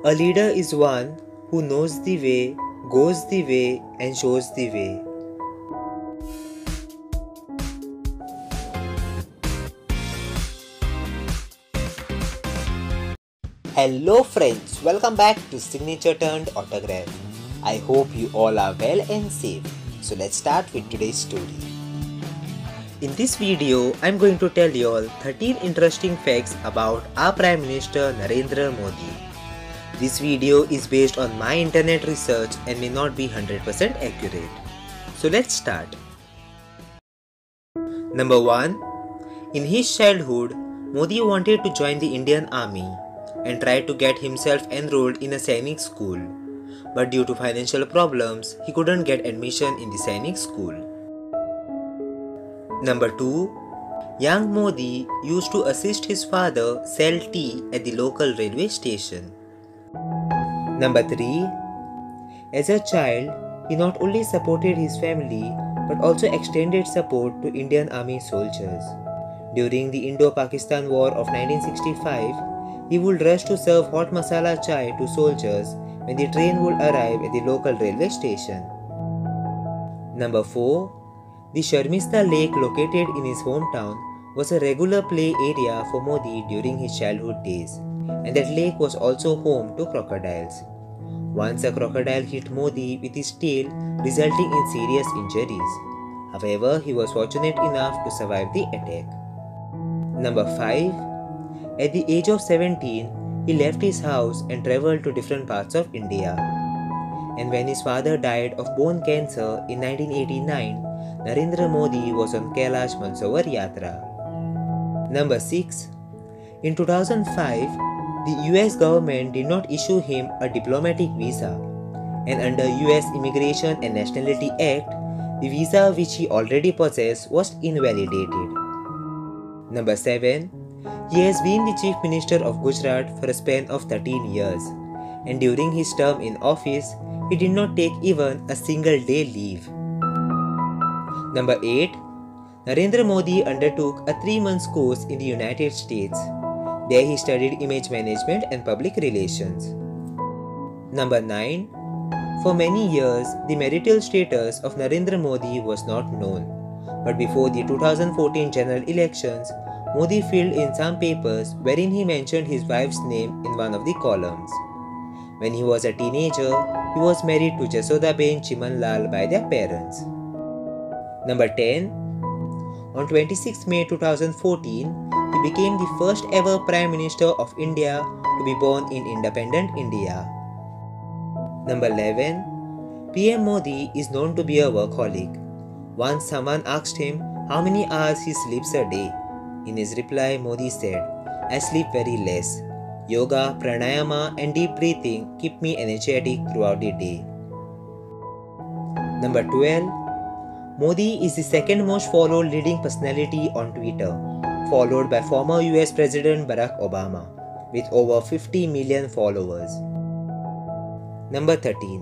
A leader is one who knows the way, goes the way, and shows the way. Hello friends, welcome back to Signature Turned Autograph. I hope you all are well and safe. So let's start with today's story. In this video, I'm going to tell you all 13 interesting facts about our Prime Minister Narendra Modi. This video is based on my internet research and may not be 100% accurate. So let's start. Number 1. In his childhood, Modi wanted to join the Indian Army and tried to get himself enrolled in a Sainik school. But due to financial problems, he couldn't get admission in the Sainik school. Number 2. Young Modi used to assist his father sell tea at the local railway station. Number 3. As a child, he not only supported his family but also extended support to Indian Army soldiers. During the Indo-Pakistan War of 1965, he would rush to serve hot masala chai to soldiers when the train would arrive at the local railway station. Number 4. The Sharmista Lake located in his hometown was a regular play area for Modi during his childhood days, and that lake was also home to crocodiles. Once a crocodile hit Modi with his tail, resulting in serious injuries. However, he was fortunate enough to survive the attack. Number 5. At the age of 17, he left his house and travelled to different parts of India. And when his father died of bone cancer in 1989, Narendra Modi was on Kailash Mansarovar Yatra. Number 6. In 2005, the US government did not issue him a diplomatic visa, and under US Immigration and Nationality Act, the visa which he already possessed was invalidated. Number 7. He has been the Chief Minister of Gujarat for a span of 13 years, and during his term in office, he did not take even a single day leave. Number 8. Narendra Modi undertook a 3-month course in the United States. There he studied image management and public relations. Number 9. For many years, the marital status of Narendra Modi was not known. But before the 2014 general elections, Modi filled in some papers wherein he mentioned his wife's name in one of the columns. When he was a teenager, he was married to Jasodaben Chimanlal by their parents. Number 10. On 26 May 2014, he became the first ever Prime Minister of India to be born in independent India. Number 11. PM Modi is known to be a workaholic. Once someone asked him how many hours he sleeps a day. In his reply, Modi said, "I sleep very less. Yoga, pranayama and deep breathing keep me energetic throughout the day." Number 12. Modi is the second most followed leading personality on Twitter, followed by former US President Barack Obama, with over 50 million followers. Number 13.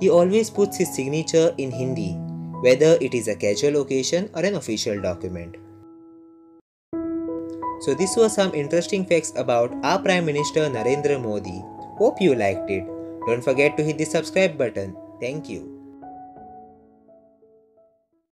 He always puts his signature in Hindi, whether it is a casual occasion or an official document. So these were some interesting facts about our Prime Minister Narendra Modi. Hope you liked it. Don't forget to hit the subscribe button. Thank you.